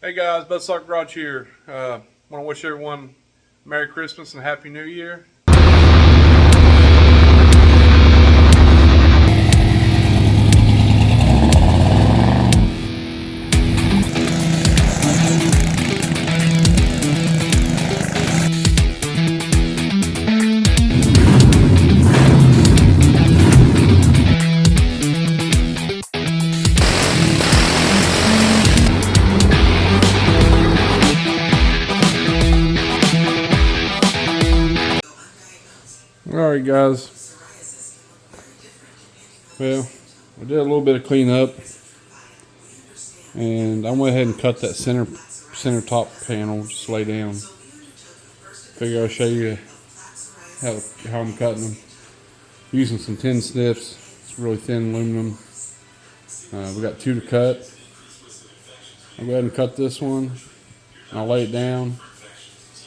Hey guys, Budstock Garage here. Want to wish everyone Merry Christmas and Happy New Year. Alright guys, well, I did a little bit of cleanup and I went ahead and cut that center top panel, just lay down. Figure I'll show you how I'm cutting them. Using some tin snips, it's really thin aluminum. We got two to cut. I'll go ahead and cut this one, I'll lay it down,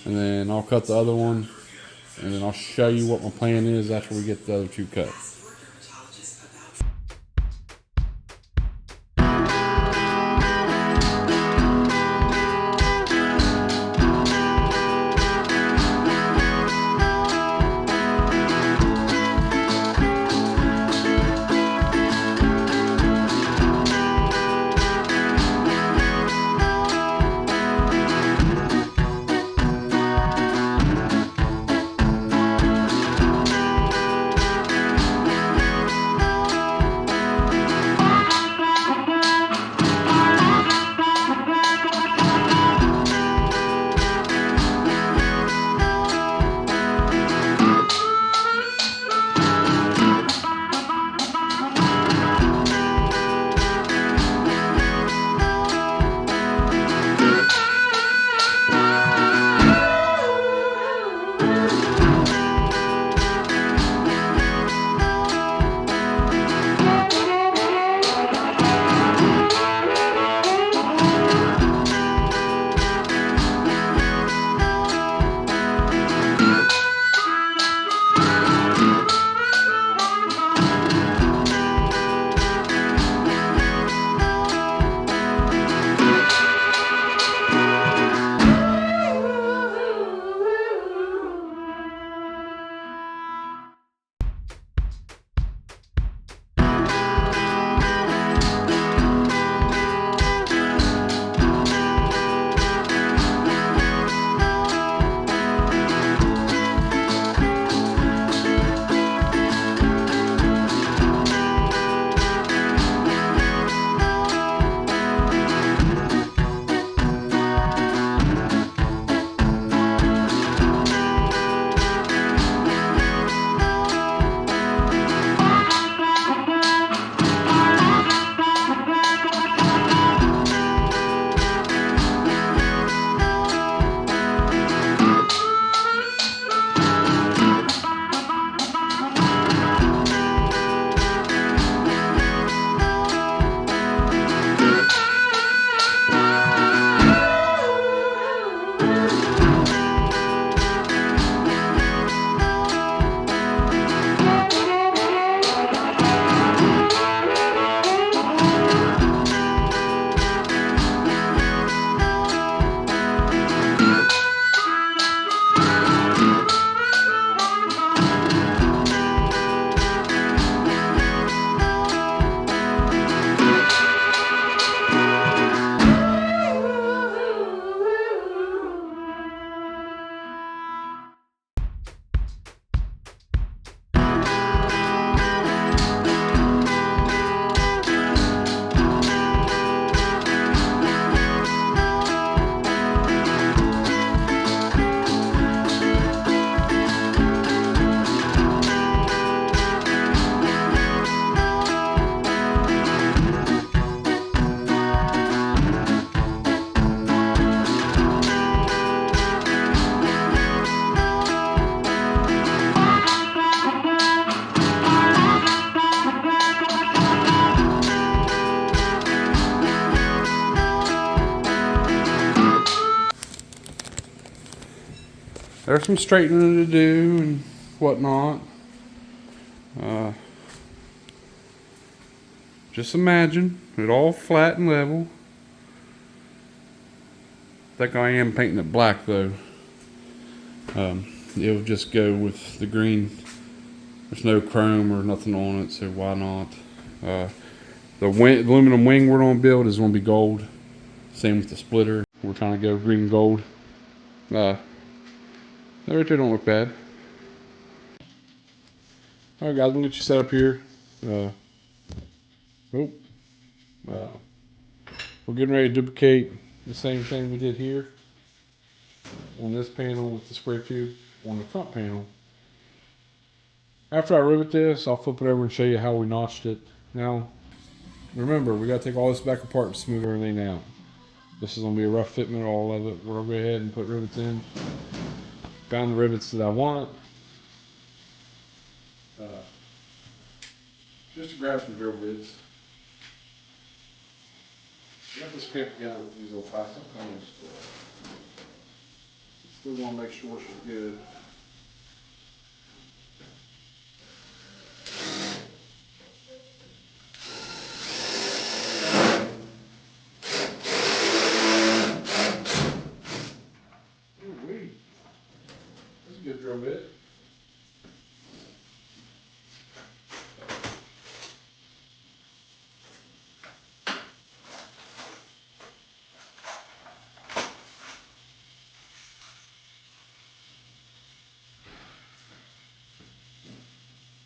and then I'll cut the other one, and then I'll show you what my plan is after we get the other two cut. There's some straightening to do and whatnot. Just imagine it all flat and level. I think I am painting it black though. It'll just go with the green. There's no chrome or nothing on it, so why not? The aluminum wing we're gonna build is gonna be gold. Same with the splitter. We're trying to go green and gold. They right there don't look bad. Alright guys, we'll get you set up here. We're getting ready to duplicate the same thing we did here on this panel with the square tube on the front panel. After I rivet this, I'll flip it over and show you how we notched it. Now, remember, we gotta take all this back apart and smooth everything out. This is gonna be a rough fitment, all of it. We're gonna go ahead and put rivets in. Found the rivets that I want. Just to grab some drill bits. Got this paper gun with these little plastic cones. Still want to make sure she's good. Ooh-wee. That's a good drill bit.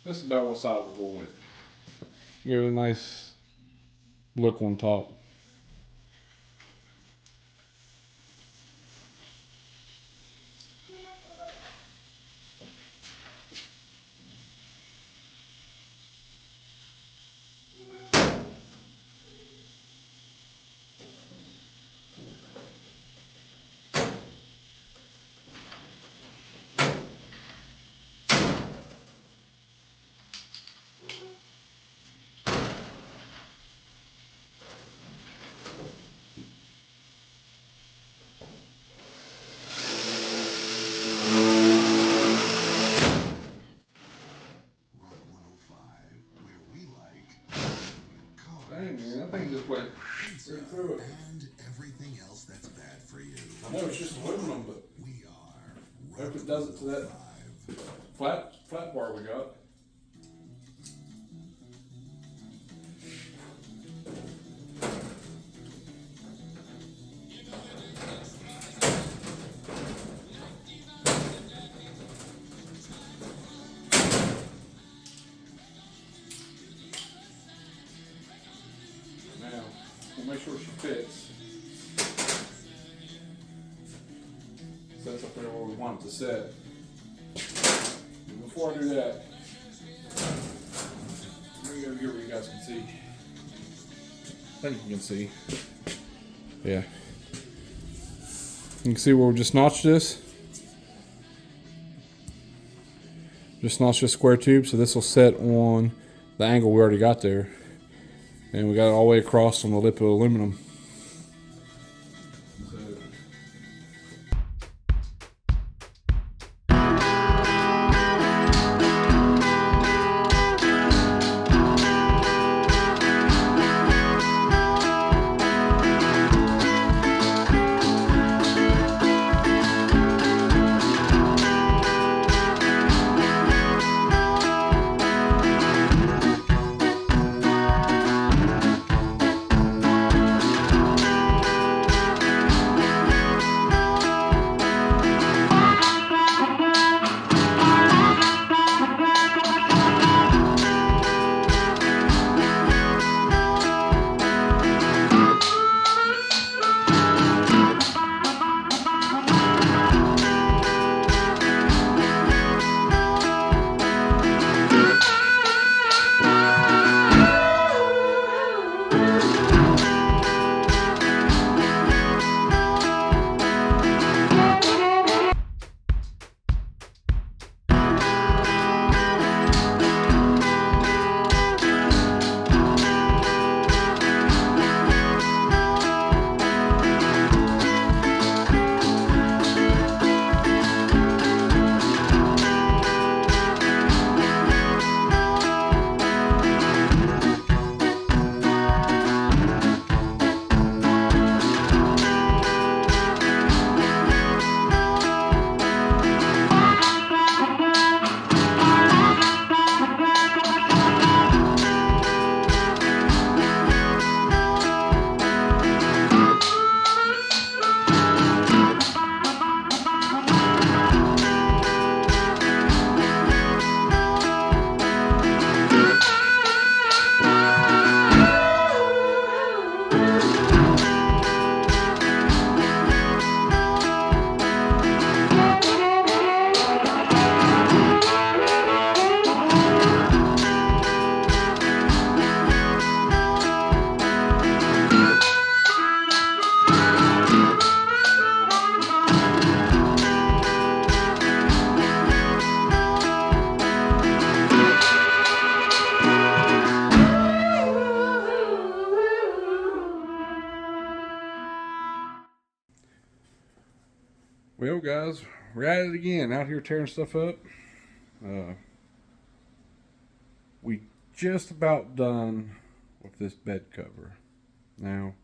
This is about what size we're going with. Give it a nice look on top. Dang, man, that thing just went straight through it. And everything else that's bad for you. I know it's just aluminum, but We are. I hope it does it to that flat bar we got. Now, we'll make sure she fits. Sets up there where we want it to set. And before I do that, let me go here where you guys can see. I think you can see. Yeah. You can see where we just notched this. Just notched this square tube, so this will set on the angle we already got there. And we got it all the way across on the lip of aluminum. Well, guys, we're at it again, out here tearing stuff up. We just about done with this bed cover. Now,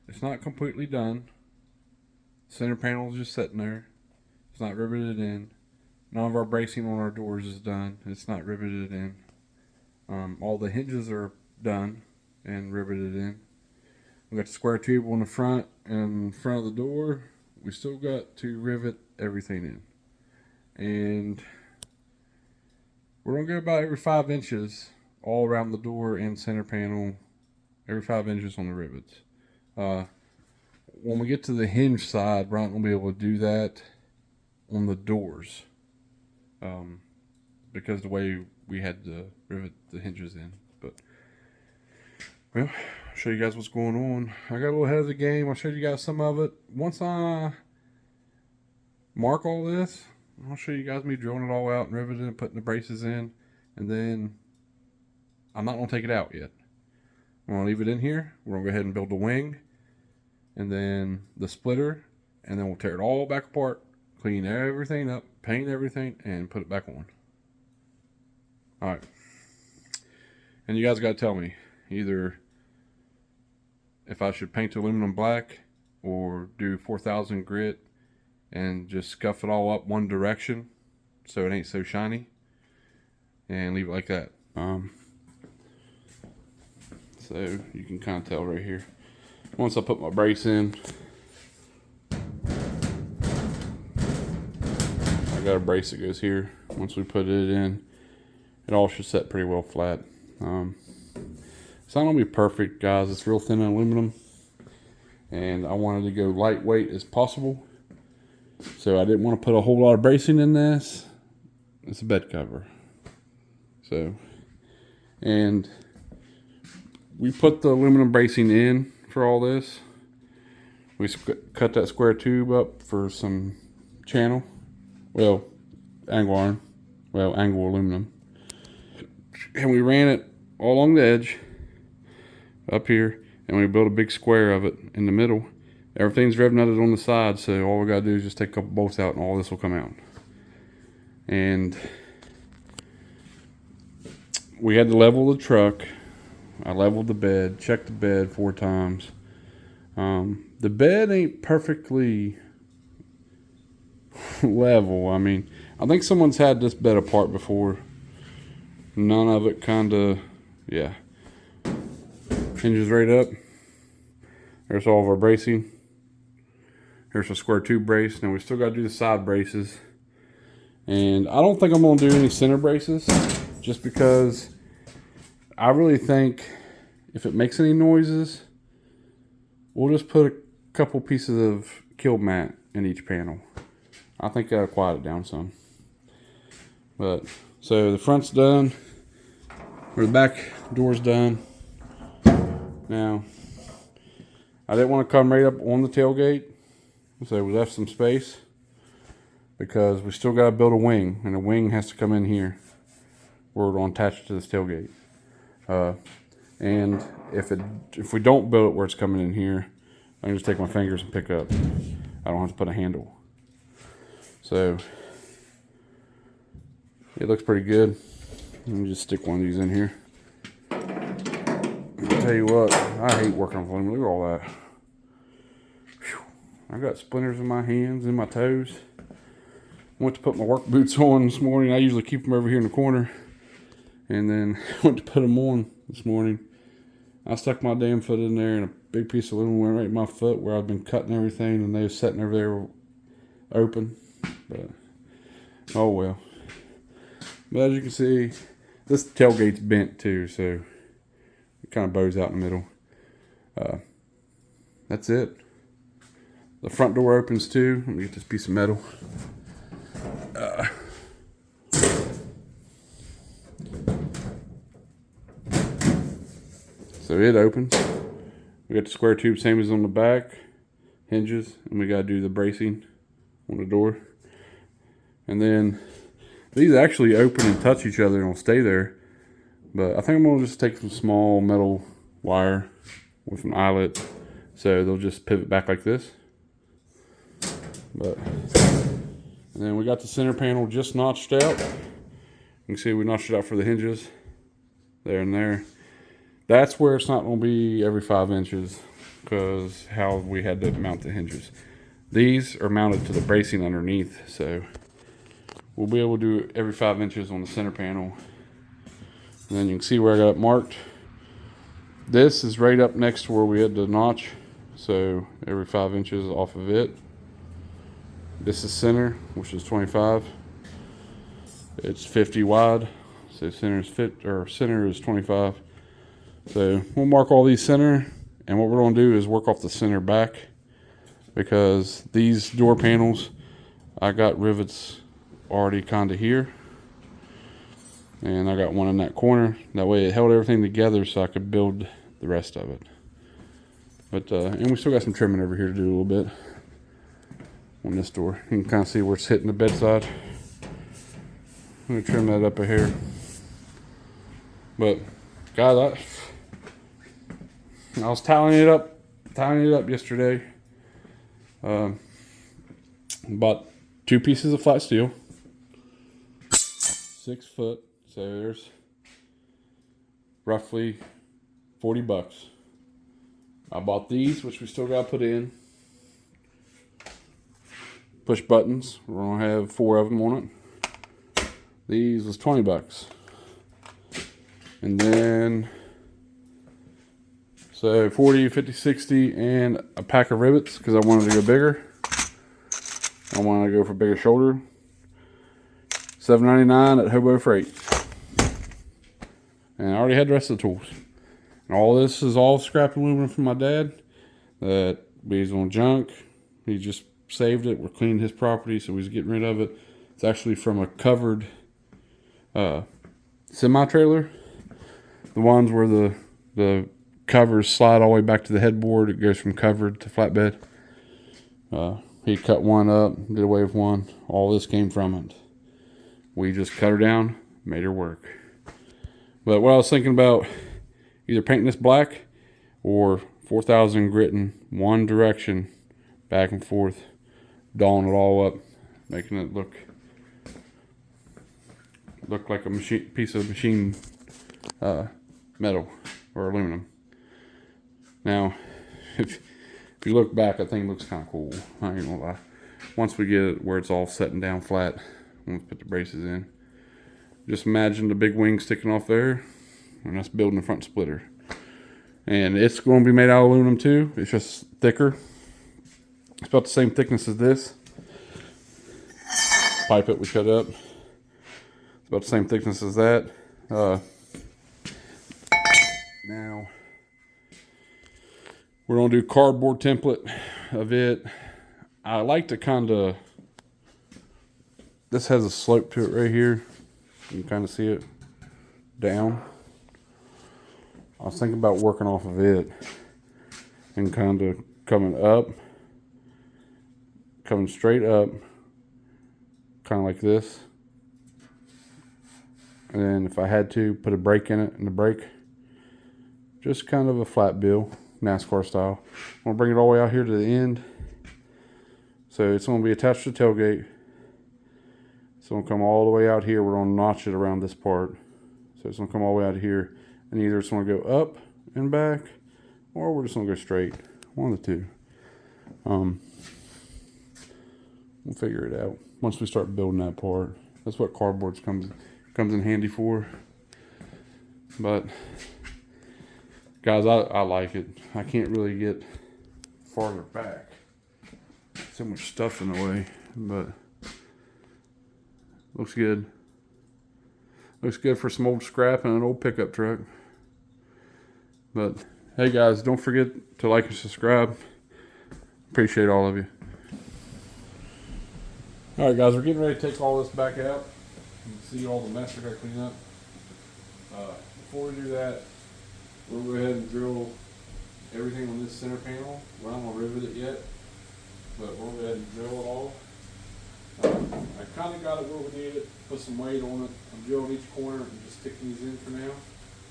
it's not completely done. Center panel is just sitting there. It's not riveted in. None of our bracing on our doors is done. It's not riveted in. All the hinges are done and riveted in. We got the square tube on the front and front of the door. We still got to rivet everything in. And we're going to go about every 5 inches all around the door and center panel. Every 5 inches on the rivets. When we get to the hinge side, we're not going to be able to do that on the doors. Because the way we had to rivet the hinges in. But, well, I'll show you guys what's going on. I got a little ahead of the game. I'll show you guys some of it. Once I mark all this, I'll show you guys me drilling it all out and riveting and putting the braces in. And then I'm not going to take it out yet. I'm going to leave it in here. We're going to go ahead and build the wing. And then the splitter. And then we'll tear it all back apart. Clean everything up. Paint everything. And put it back on. Alright. And you guys got to tell me. Either if I should paint aluminum black. Or do 4000 grit. And just scuff it all up one direction. So it ain't so shiny. And leave it like that. So you can kind of tell right here. Once I put my brace in, I got a brace that goes here. Once we put it in, it all should set pretty well flat. It's not gonna be perfect, guys. It's real thin aluminum, and I wanted to go lightweight as possible. So I didn't want to put a whole lot of bracing in this. It's a bed cover. So, and we put the aluminum bracing in for all this. We cut that square tube up for some channel. Well, angle iron. Well, angle aluminum. And we ran it all along the edge. Up here. And we built a big square of it in the middle. Everything's rev-nutted on the side. So all we got to do is just take a couple bolts out and all this will come out. And we had to level the truck. I leveled the bed, checked the bed 4 times. The bed ain't perfectly level. I mean, I think someone's had this bed apart before. None of it kinda, yeah. Hinges right up. There's all of our bracing. Here's a square tube brace. Now we still gotta do the side braces. And I don't think I'm gonna do any center braces, just because I really think if it makes any noises, we'll just put a couple pieces of kill mat in each panel. I think that'll quiet it down some. But, so the front's done. Or the back door's done. Now, I didn't want to come right up on the tailgate. So we left some space. Because we still got to build a wing. And the wing has to come in here. Where it'll attach to this tailgate. And if we don't build it where it's coming in here, I can just take my fingers and pick up. I don't have to put a handle. So it looks pretty good. Let me just stick one of these in here. I'll tell you what, I hate working on aluminum. Look at all that. Whew. I got splinters in my hands and my toes. Went to put my work boots on this morning. I usually keep them over here in the corner. And then went to put them on this morning. I stuck my damn foot in there and a big piece of aluminum went right in my foot where I've been cutting everything and they were sitting over there open. But, oh well. But as you can see, this tailgate's bent too, so it kind of bows out in the middle. That's it. The front door opens too. Let me get this piece of metal. So it opens. We got the square tube, same as on the back. Hinges. And we got to do the bracing on the door. And then these actually open and touch each other and will stay there. But I think I'm going to just take some small metal wire with an eyelet. So they'll just pivot back like this. But and then we got the center panel just notched out. You can see we notched it out for the hinges, there and there. That's where it's not going to be every 5 inches, because how we had to mount the hinges. These are mounted to the bracing underneath, so we'll be able to do every 5 inches on the center panel. And then you can see where I got it marked. This is right up next to where we had the notch, so every 5 inches off of it. This is center, which is 25. It's 50 wide, so center is 25. So we'll mark all these center, and what we're going to do is work off the center back, because these door panels, I got rivets already kind of here, and I got one in that corner. That way it held everything together so I could build the rest of it. But and we still got some trimming over here to do a little bit on this door. You can kind of see where it's hitting the bedside. I'm going to trim that up a hair. But guys, I was tallying it up yesterday. Bought 2 pieces of flat steel, 6 foot, so there's roughly $40. I bought these, which we still got to put in. Push buttons, we're going to have 4 of them on it. These was $20. And then, so 40, 50, 60, and a pack of rivets, because I wanted to go bigger. I wanted to go for bigger shoulder. $7.99 at Hobo Freight. And I already had the rest of the tools. And all this is all scrap aluminum from my dad that he's on junk. He just saved it. We're cleaning his property, so he's getting rid of it. It's actually from a covered semi-trailer. The ones where the covers slide all the way back to the headboard. It goes from covered to flatbed. He cut one up, did away with one. All this came from it. We just cut her down, made her work. But what I was thinking about, either painting this black or 4000 gritting one direction, back and forth, dolling it all up, making it look like a piece of machine metal or aluminum. Now, if you look back, I think it looks kind of cool. I ain't gonna lie. Once we get it where it's all setting down flat, we'll put the braces in. Just imagine the big wing sticking off there, and that's building the front splitter. And it's going to be made out of aluminum too. It's just thicker. It's about the same thickness as this. Pipe it we cut up. It's about the same thickness as that. Now we're going to do cardboard template of it. I like to kind of, this has a slope to it right here. You can kind of see it down. I was thinking about working off of it and kind of coming up, coming straight up, kind of like this. And then if I had to, put a brake in it, and the brake, just kind of a flat bill, NASCAR style. I'm going to bring it all the way out here to the end. So it's going to be attached to the tailgate. It's going to come all the way out here. We're going to notch it around this part. So it's going to come all the way out here. And either it's going to go up and back, or we're just going to go straight. One of the two. We'll figure it out once we start building that part. That's what cardboard comes in handy for. But guys, I like it. I can't really get farther back. So much stuff in the way, but looks good. Looks good for some old scrap and an old pickup truck. But hey guys, don't forget to like and subscribe. Appreciate all of you. Alright guys, we're getting ready to take all this back out. You can see all the mess we got to clean up. Before we do that, we'll go ahead and drill everything on this center panel. We're not going to rivet it yet, but we'll go ahead and drill it all. I kind of got it where we need it, put some weight on it. I'm drilling each corner and just sticking these in for now,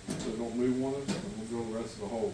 so don't move one of them, and we'll drill the rest of the holes.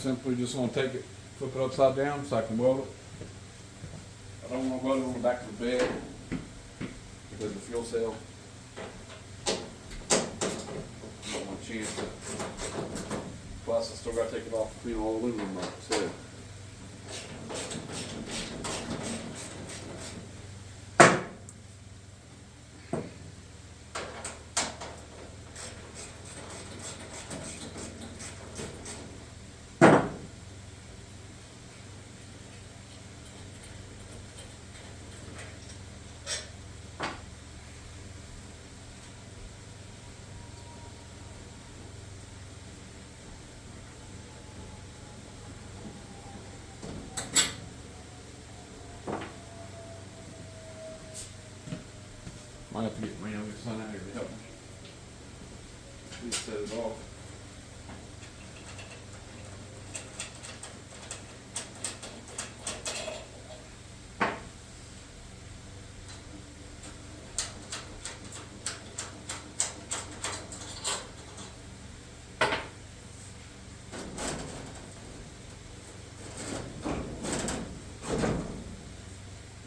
simply just want to take it, flip it upside down so I can weld it. I don't want to weld it on the back of the bed because of the fuel cell. I don't want a chance to. Plus, I still got to take it off and clean all the aluminum up. So. Might have to get my youngest son out here to help me. Please set it off.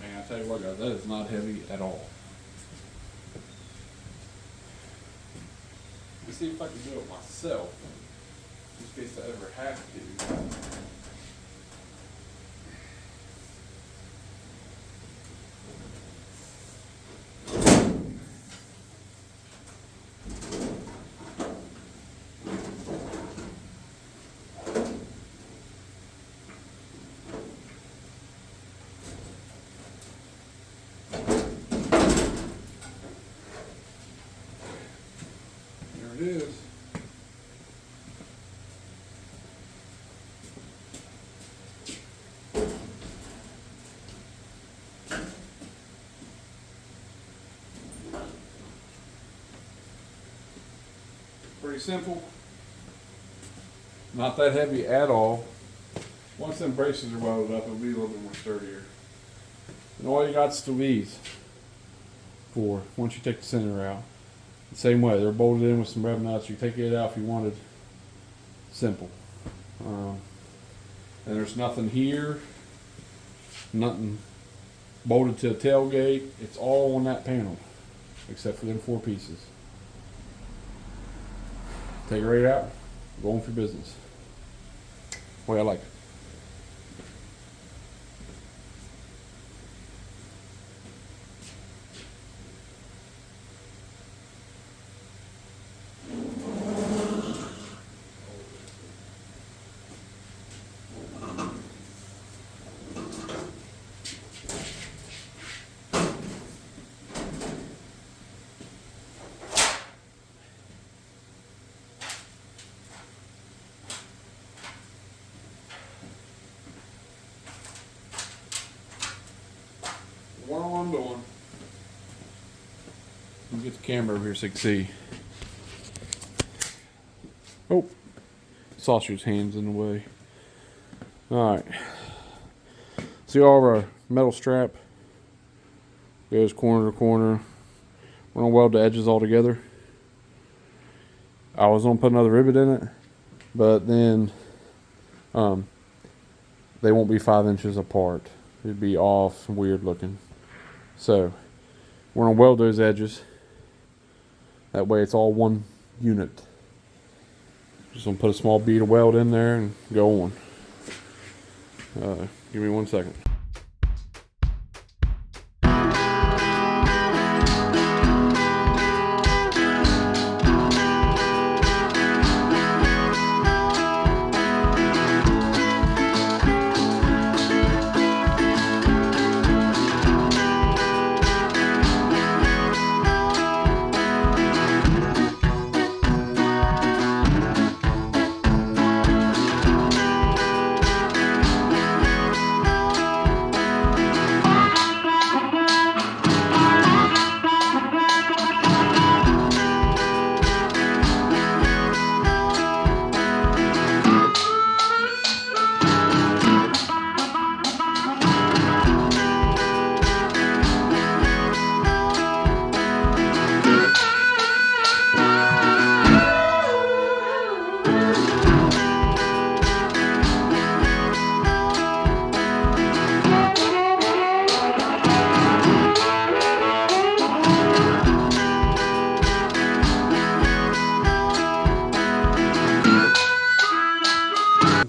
Man, I tell you what, guys, that is not heavy at all. Let's see if I can do it myself, just in case I ever have to. There it is. Pretty simple. Not that heavy at all. Once them braces are welded up, it'll be a little bit more sturdier. And all you got's to these for once you take the center out. The same way, they're bolted in with some rev nuts. You take it out if you wanted. Simple. And there's nothing here, nothing bolted to a tailgate. It's all on that panel, except for them 4 pieces. Take it right out, go on for business. Way I like it. What I'm doing. Let me get the camera over here so you can see. Oh, saucer's hands in the way. Alright. See all of our metal strap goes corner to corner. We're gonna weld the edges all together. I was gonna put another rivet in it, but then they won't be 5 inches apart. It'd be off and weird looking. So we're gonna weld those edges. That way it's all one unit. Just gonna put a small bead of weld in there and go on. Give me 1 second.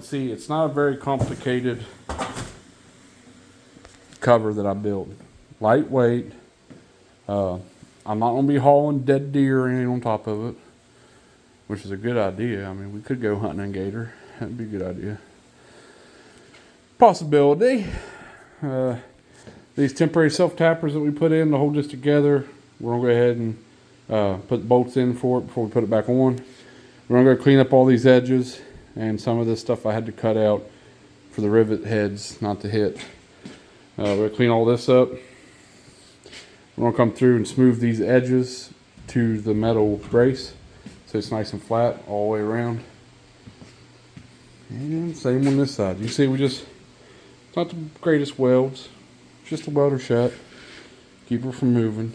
See, it's not a very complicated cover that I built. Lightweight. I'm not going to be hauling dead deer or anything on top of it, which is a good idea. I mean, we could go hunting in Gator. That'd be a good idea. Possibility. These temporary self-tappers that we put in to hold this together, we're going to go ahead and put bolts in for it before we put it back on. We're going to go clean up all these edges and some of this stuff I had to cut out for the rivet heads not to hit. We're going to clean all this up. We're going to come through and smooth these edges to the metal brace so it's nice and flat all the way around. And same on this side. You see, it's not the greatest welds, just a welder shot. Keep her from moving.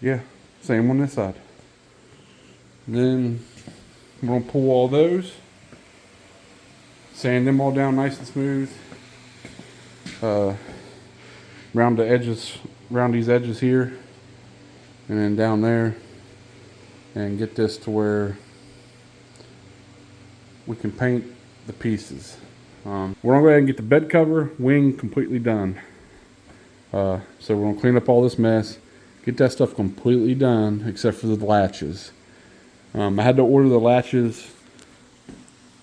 Yeah, same on this side. Then we're going to pull all those, sand them all down nice and smooth. Round the edges, round these edges here, and then down there, and get this to where we can paint the pieces. We're gonna go ahead and get the bed cover, wing completely done. So we're gonna clean up all this mess, get that stuff completely done, except for the latches. I had to order the latches.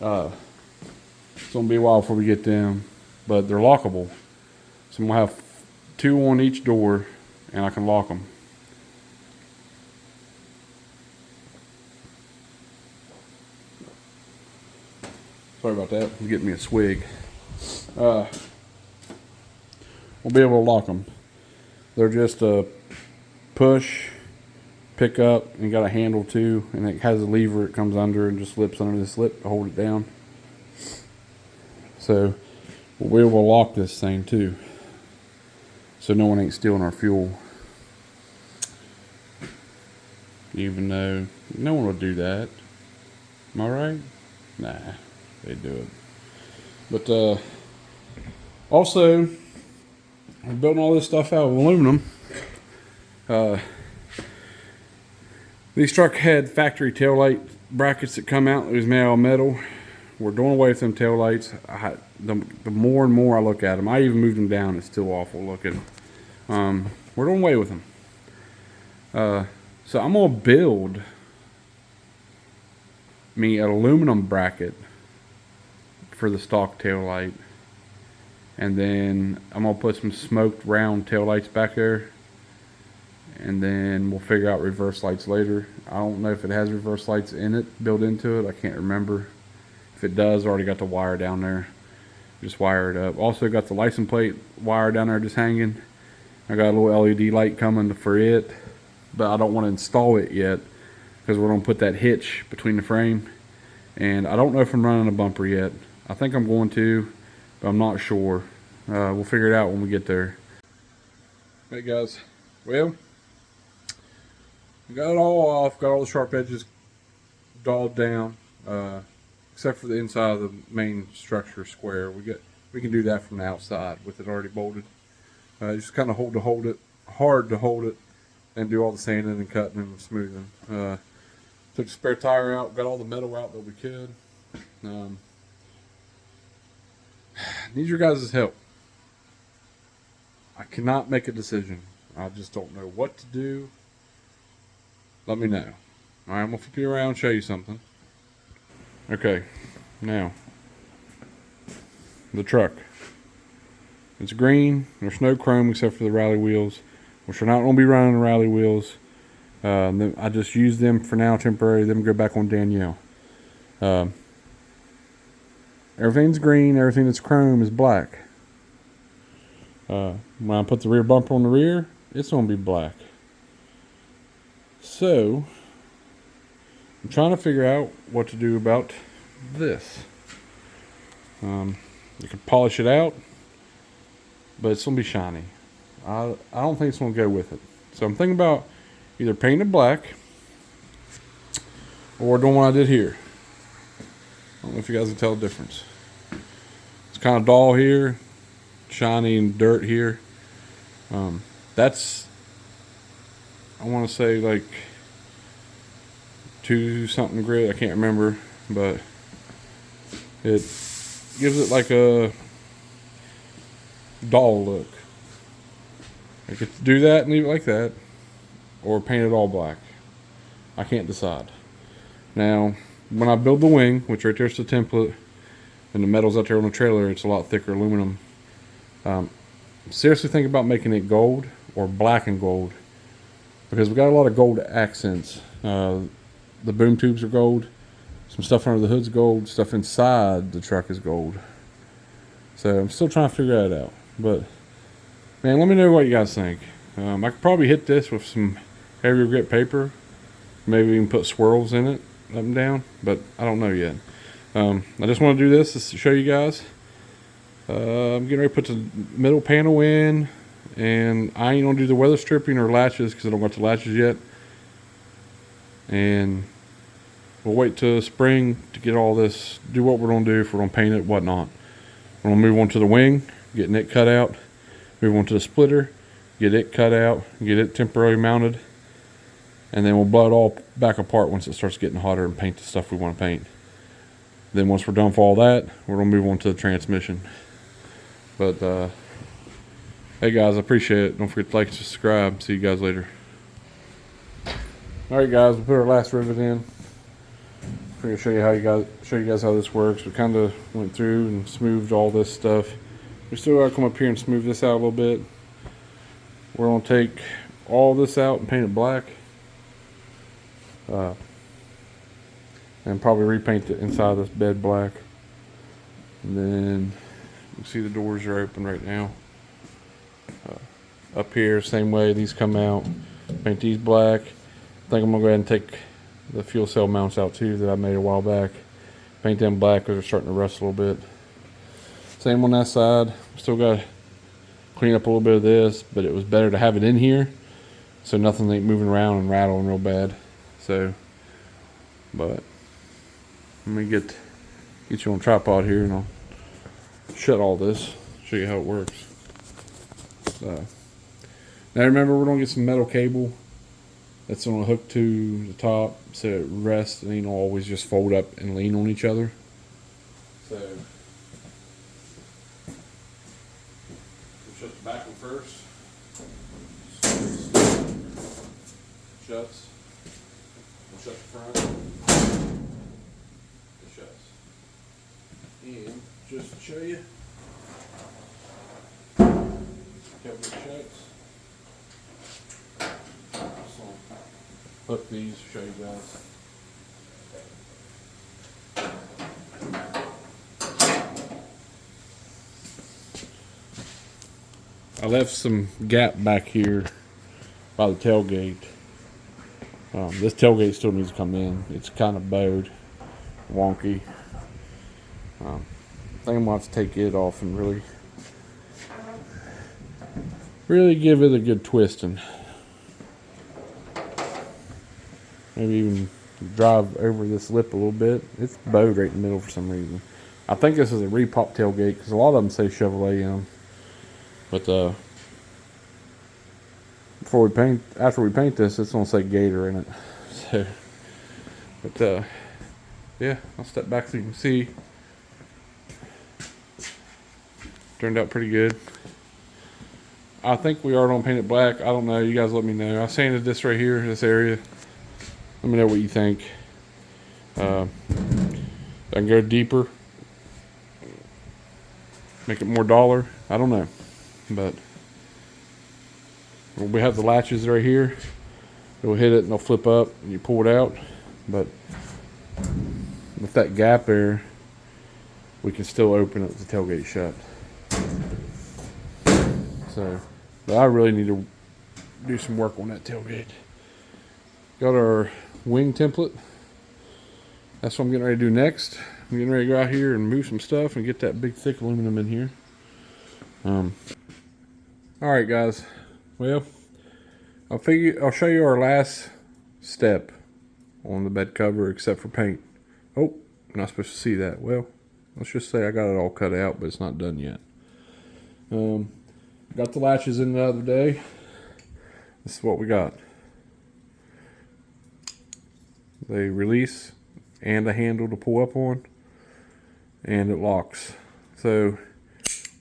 It's gonna be a while before we get them, but they're lockable. So I'm gonna have 2 on each door, and I can lock them. Sorry about that. I'm getting me a swig. We'll be able to lock them. They're just a push, pick up, and got a handle too, and it has a lever it comes under and just slips under this lip to hold it down. So we'll be able to lock this thing too, so no one ain't stealing our fuel. Even though no one would do that. Am I right? Nah, they do it. But also, I'm building all this stuff out of aluminum. These truck had factory taillight brackets that come out. It was made out of metal. We're doing away with them taillights. The more and more I look at them, I even moved them down. It's still awful looking. We're doing away with them. So I'm gonna build me an aluminum bracket for the stock taillight, and then I'm gonna put some smoked round taillights back there, and then we'll figure out reverse lights later. I don't know if it has reverse lights in it, built into it. I can't remember. If it does, I already got the wire down there. Just wire it up. Also got the license plate wire down there just hanging. I got a little LED light coming for it, but I don't want to install it yet because we're going to put that hitch between the frame, and I don't know if I'm running a bumper yet. I think I'm going to, but I'm not sure. We'll figure it out when we get there. Hey guys, well, got it all off, got all the sharp edges dialed down, except for the inside of the main structure square. We can do that from the outside with it already bolted. Just kind of hard to hold it, and do all the sanding and cutting and smoothing. Took the spare tire out, got all the metal out that we could. Need your guys' help. I cannot make a decision. I just don't know what to do. Let me know. Alright, I'm going to flip you around and show you something. Okay, now, the truck. It's green. There's no chrome except for the rally wheels, which are not going to be running the rally wheels. I just use them for now, temporary. Then go back on Danielle. Everything's green. Everything that's chrome is black. When I put the rear bumper on the rear, it's going to be black. So, I'm trying to figure out what to do about this. You can polish it out, but it's going to be shiny. I don't think it's going to go with it. So I'm thinking about either painting it black or doing what I did here. I don't know if you guys can tell the difference. It's kind of dull here, shiny and dirt here. That's, I want to say, like 2 something grit. I can't remember, but it gives it like a doll look. I could do that and leave it like that, or paint it all black. I can't decide. Now, when I build the wing, which right there's the template, and the metal's out there on the trailer, it's a lot thicker aluminum. Seriously think about making it gold or black and gold, because we got a lot of gold accents. The boom tubes are gold, some stuff under the hood's gold, stuff inside the truck is gold. So I'm still trying to figure that out. But man, let me know what you guys think. I could probably hit this with some heavier grit paper, maybe even put swirls in it up and down, but I don't know yet. I just want to do this to show you guys. I'm getting ready to put the middle panel in, and I ain't gonna do the weather stripping or latches because I don't got the latches yet. And we'll wait till spring to get all this, do what we're gonna do, if we're gonna paint it, whatnot. We're gonna move on to the wing, getting it cut out, move on to the splitter, get it cut out, get it temporarily mounted, and then we'll blow it all back apart once it starts getting hotter and paint the stuff we want to paint. Then once we're done for all that, we're gonna move on to the transmission. But hey guys, I appreciate it. Don't forget to like and subscribe. See you guys later. All right guys, we put our last rivet in. I'm gonna show you guys how this works. We kind of went through and smoothed all this stuff. We still gotta come up here and smooth this out a little bit. We're gonna take all this out and paint it black, and probably repaint the inside of this bed black. And then you see the doors are open right now. Up here, same way, these come out. Paint these black. I think I'm gonna go ahead and take the fuel cell mounts out too that I made a while back. Paint them black because they're starting to rust a little bit. Same on that side. Still got to clean up a little bit of this, but it was better to have it in here so nothing ain't moving around and rattling real bad. So, but let me get you on tripod here and I'll shut all this, show you how it works. Now remember, we're gonna get some metal cable that's gonna hook to the top so it rests and ain't always just fold up and lean on each other. So we'll shut the back one first. Shuts. We'll shut the front. It shuts. And just to show you, how it shuts. Hook these to show you guys. I left some gap back here by the tailgate. This tailgate still needs to come in. It's kind of bowed, wonky. I think I'm going to have to take it off and really give it a good twisting. Maybe even drive over this lip a little bit. It's bowed right in the middle for some reason. I think this is a repop tailgate because a lot of them say Chevrolet in them. But after we paint this, it's gonna say Gator in it. So, but yeah, I'll step back so you can see. Turned out pretty good. I think we are gonna paint it black. I don't know. You guys let me know. I sanded this right here, this area. Let me know what you think. I can go deeper, make it more dollar. I don't know, but we have the latches right here. You'll hit it and they'll flip up and you pull it out. But with that gap there, we can still open it with the tailgate shut. So, but I really need to do some work on that tailgate. Got our wing template. That's what I'm getting ready to do next. I'm getting ready to go out here and move some stuff and get that big thick aluminum in here. Alright guys, well, I'll show you our last step on the bed cover except for paint. Oh, I'm not supposed to see that. Well, let's just say I got it all cut out, but it's not done yet. Got the latches in the other day. This is what we got. They release and a handle to pull up on, and it locks. So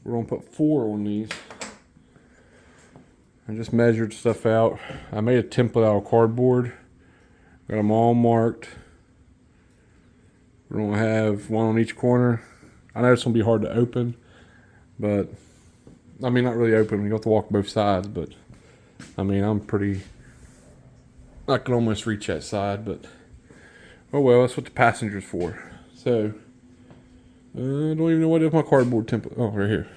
we're gonna put 4 on these. I just measured stuff out. I made a template out of cardboard. Got them all marked. We're gonna have 1 on each corner. I know it's gonna be hard to open, but I mean, not really open. You have to walk both sides, but I mean, I can almost reach that side, but oh well, that's what the passenger's for. So, I don't even know what is my cardboard template. Oh, right here.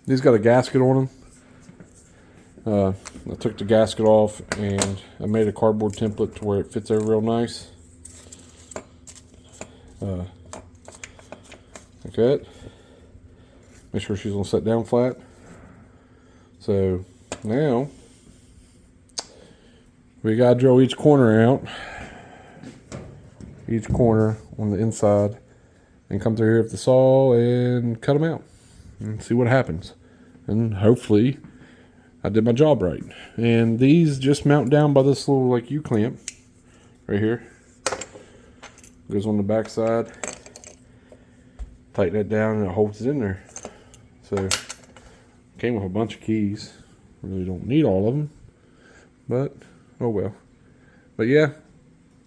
These got a gasket on them. I took the gasket off and I made a cardboard template to where it fits over real nice. Like that. Make sure she's gonna sit down flat. So now we gotta drill each corner out, each corner on the inside, and come through here with the saw and cut them out and see what happens. And hopefully I did my job right. And these just mount down by this little like U-clamp right here. Goes on the back side. Tighten it down and it holds it in there. So came with a bunch of keys. Really don't need all of them, but oh well. But yeah,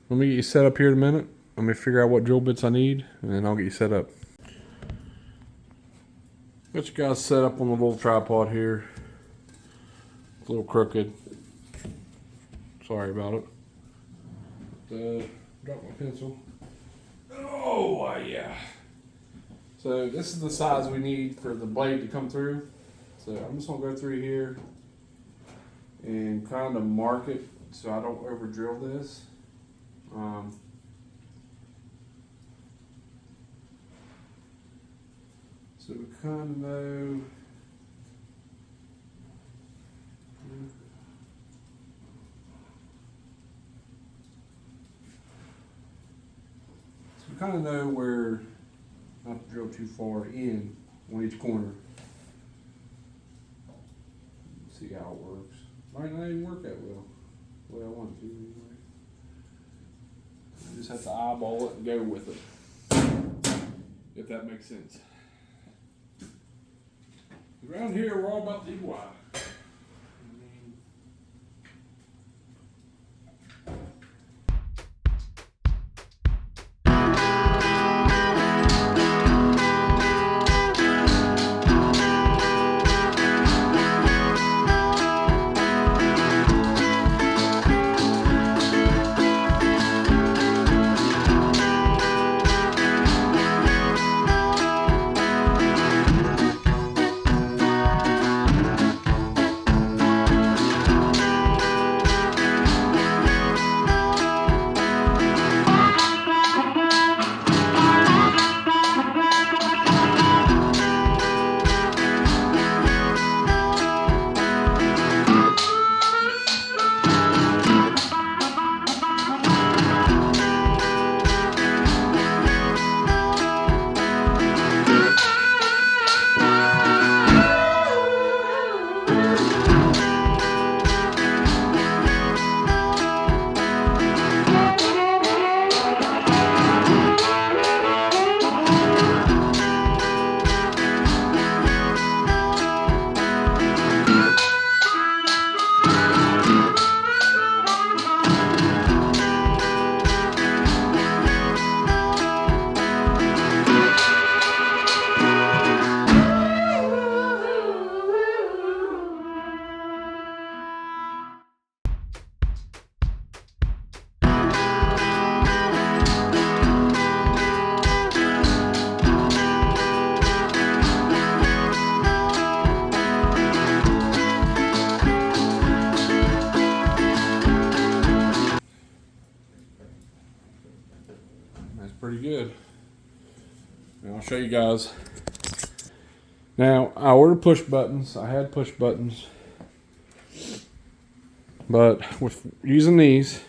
let me get you set up here in a minute. Let me figure out what drill bits I need, and then I'll get you set up. Got you guys set up on the little tripod here. It's a little crooked. Sorry about it. Drop my pencil. Oh yeah. So this is the size we need for the blade to come through. So I'm just gonna go through here and kind of mark it so I don't over drill this. So we kind of know. So we kind of know where not to drill too far in on each corner. See how it works. Might not even work that well. The way I want it to anyway. You just have to eyeball it and go with it. If that makes sense. Around here we're all about DIY. Pretty good. And I'll show you guys. Now, I ordered push buttons. I had push buttons. But with using these,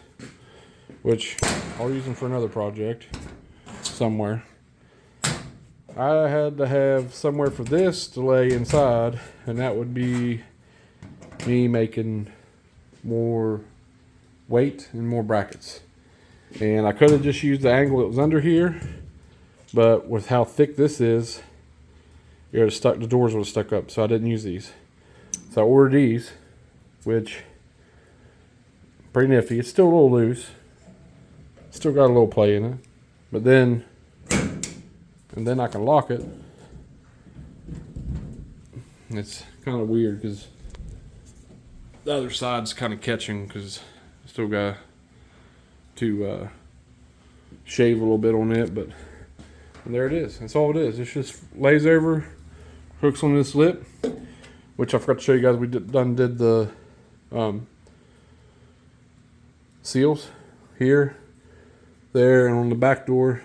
which I'll use them for another project somewhere, I had to have somewhere for this to lay inside, and that would be me making more weight and more brackets. And I could have just used the angle that was under here, but with how thick this is, it would have stuck, the doors would have stuck up, so I didn't use these. So I ordered these, which pretty nifty. It's still a little loose. Still got a little play in it. But then, and then I can lock it. And it's kind of weird because the other side's kind of catching because I still got to shave a little bit on it, but there it is. That's all it is. It just lays over, hooks on this lip, which I forgot to show you guys. We did the seals here, there, and on the back door.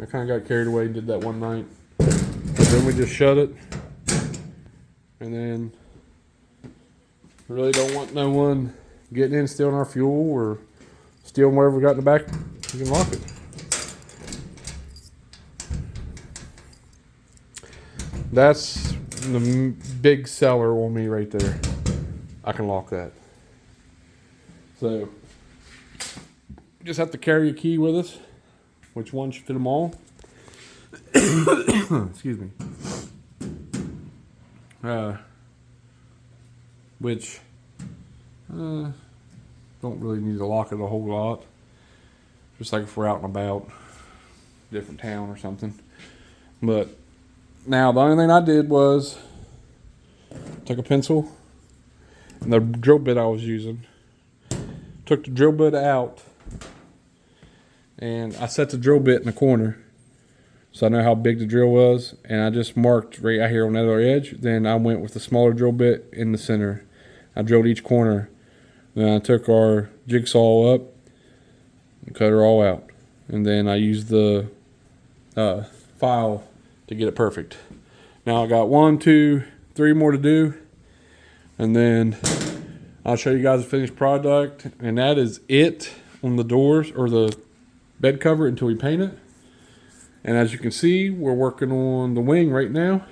I kind of got carried away and did that one night. But then we just shut it, and then we really don't want no one getting in, stealing our fuel or stealing whatever we got in the back. You can lock it. That's the big seller on me right there. I can lock that. So you just have to carry a key with us, which one should fit them all. Excuse me. Which don't really need to lock it a whole lot. Just like if we're out and about, different town or something. But now the only thing I did was took a pencil and the drill bit I was using, took the drill bit out, and I set the drill bit in the corner so I know how big the drill was, and I just marked right out here on the other edge. Then I went with the smaller drill bit in the center. I drilled each corner. Then I took our jigsaw up and cut her all out, and then I used the file to get it perfect. Now I got 1, 2, 3 more to do, and then I'll show you guys the finished product, and that is it on the doors or the bed cover until we paint it. And as you can see, we're working on the wing right now.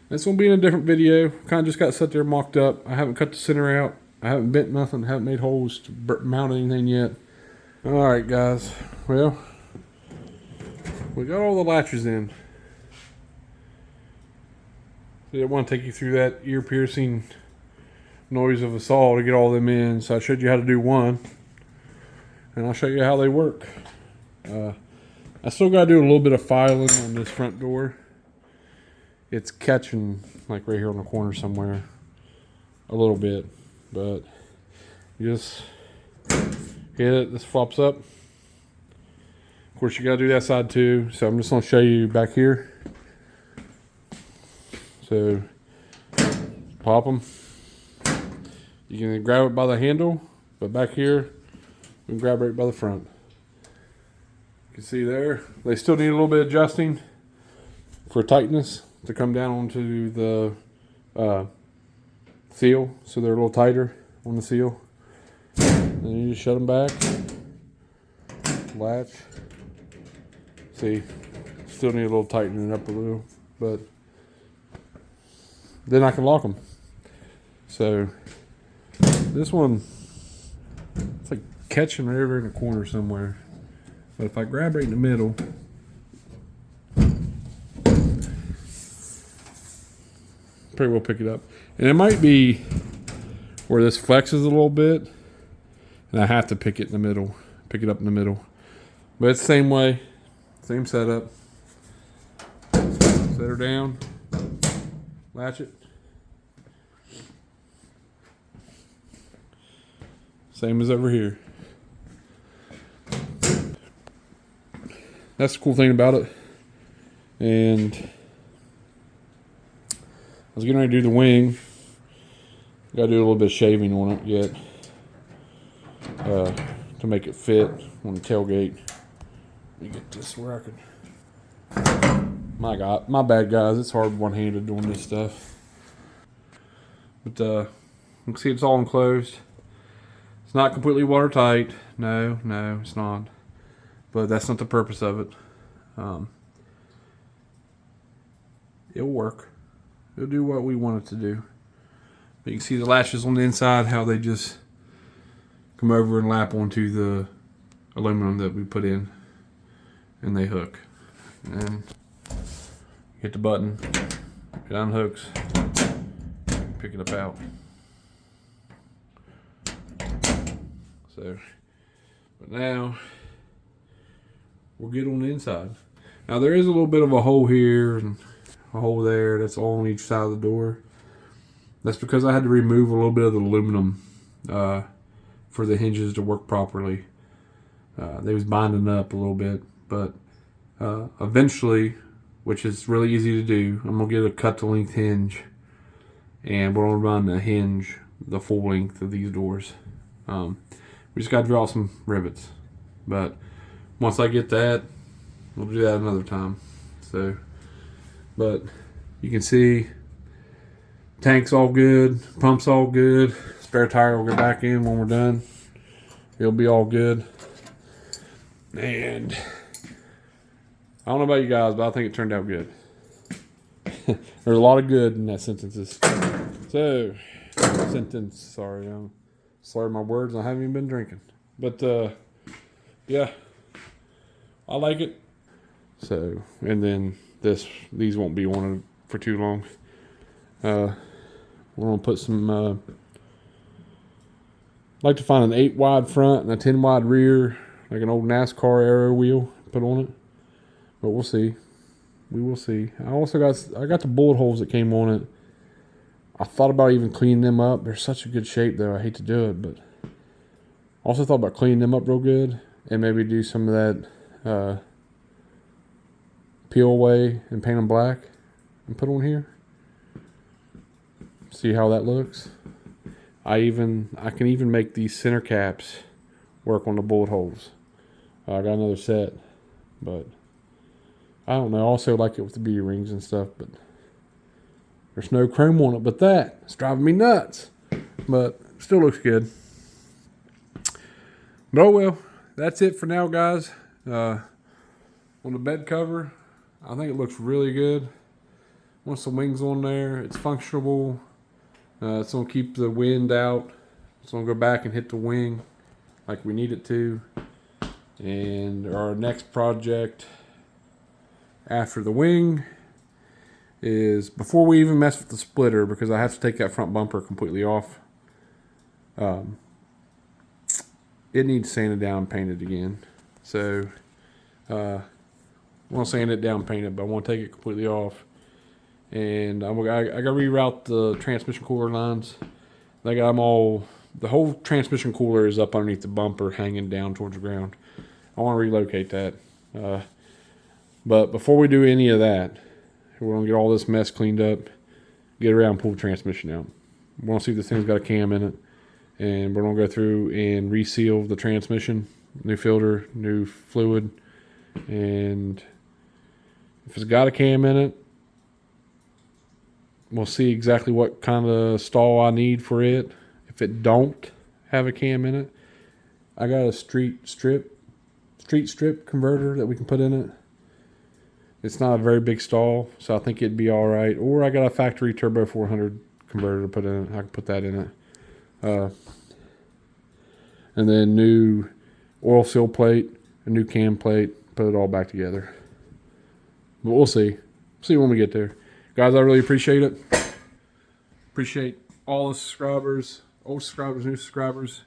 This will be in a different video. Kind of just got set there mocked up. I haven't cut the center out. I haven't bent nothing. Haven't made holes to mount anything yet. All right, guys. Well, we got all the latches in. I didn't want to take you through that ear-piercing noise of a saw to get all them in. So I showed you how to do one. And I'll show you how they work. I still got to do a little bit of filing on this front door. It's catching like right here on the corner somewhere a little bit, but you just hit it, this flops up. Of course you got to do that side too, so I'm just going to show you back here. So pop them. You can grab it by the handle, but back here we can grab right by the front. You can see there, they still need a little bit of adjusting for tightness to come down onto the seal, so they're a little tighter on the seal. Then you just shut them back, latch. See, still need a little tightening up a little, but then I can lock them. So this one, it's like catching right over in the corner somewhere. But if I grab right in the middle, pretty well pick it up. And it might be where this flexes a little bit, and I have to pick it in the middle, pick it up in the middle. But it's the same way, same setup. Set her down, latch it. Same as over here. That's the cool thing about it. And I was getting ready to do the wing. Got to do a little bit of shaving on it yet to make it fit on the tailgate. Let me get this where I can. My bad, guys. It's hard one-handed doing this stuff. But you can see it's all enclosed. It's not completely watertight. No, it's not. But that's not the purpose of it. It'll work. It'll do what we want it to do. But you can see the latches on the inside, how they just come over and lap onto the aluminum that we put in, and they hook. And hit the button, it unhooks, pick it up out. So, but now we're good on the inside. Now there is a little bit of a hole here and a hole there. That's all on each side of the door. That's because I had to remove a little bit of the aluminum for the hinges to work properly. They was binding up a little bit, but eventually, which is really easy to do, I'm gonna get a cut to length hinge, and we're gonna run a hinge the full length of these doors. We just gotta draw some rivets, but once I get that, we'll do that another time. So, but you can see tank's all good, pump's all good. Spare tire will go back in when we're done. It'll be all good. And I don't know about you guys, but I think it turned out good. There's a lot of good in that sentences. So, sorry, I'm slurring my words. I haven't even been drinking. But, yeah, I like it. So, and then these won't be on for too long. We're going to put some, I'd like to find an 8 wide front and a 10 wide rear, like an old NASCAR aero wheel, put on it. But we'll see. We will see. I got the bullet holes that came on it. I thought about even cleaning them up. They're such a good shape though. I hate to do it, but also thought about cleaning them up real good and maybe do some of that peel away and paint them black and put on here. See how that looks. I can even make these center caps work on the bullet holes. I got another set, but I don't know. I also like it with the beauty rings and stuff, but there's no chrome on it. But it's driving me nuts. But still looks good. But oh well, that's it for now, guys. On the bed cover, I think it looks really good. Once the wings on there, it's functional. It's gonna keep the wind out. It's gonna go back and hit the wing like we need it to. And our next project after the wing is, before we even mess with the splitter, because I have to take that front bumper completely off, it needs sanded down and painted again. So I want to sand it down, paint it, but I want to take it completely off. And I got to reroute the transmission cooler lines. I got them all, the whole transmission cooler is up underneath the bumper, hanging down towards the ground. I want to relocate that. But before we do any of that, we're going to get all this mess cleaned up, get around and pull the transmission out. We want to see if this thing's got a cam in it. And we're going to go through and reseal the transmission, new filter, new fluid. And if it's got a cam in it, we'll see exactly what kind of stall I need for it. If it don't have a cam in it, I got a street strip converter that we can put in it. It's not a very big stall, so I think it'd be all right. Or I got a factory turbo 400 converter to put in it. I can put that in it. And then new oil seal plate, a new cam plate, put it all back together. But we'll see. See when we get there. Guys, I really appreciate it. Appreciate all the subscribers, old subscribers, new subscribers,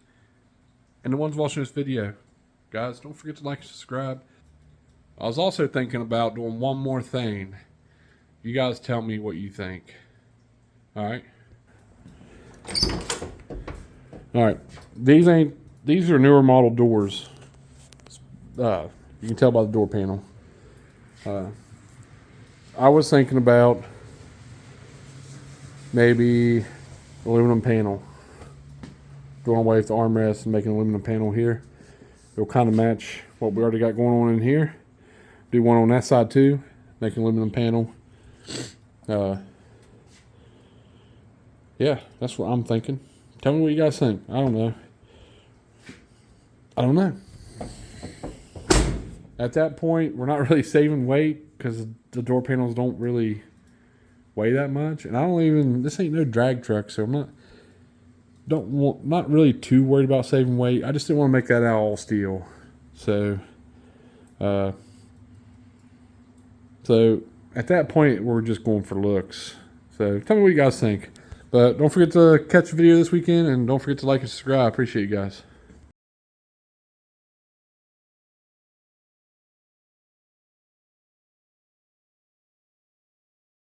and the ones watching this video. Guys, don't forget to like and subscribe. I was also thinking about doing one more thing. You guys tell me what you think. Alright? Alright. These are newer model doors. You can tell by the door panel. I was thinking about maybe aluminum panel. Doing away with the armrest and making an aluminum panel here. It'll kind of match what we already got going on in here. Do one on that side too. Make an aluminum panel. Yeah, that's what I'm thinking. Tell me what you guys think. I don't know. At that point, we're not really saving weight because the door panels don't really weigh that much. And this ain't no drag truck, so don't not really too worried about saving weight. I just didn't want to make that out all steel. So at that point, we're just going for looks. So tell me what you guys think. But don't forget to catch the video this weekend, and don't forget to like and subscribe. I appreciate you guys.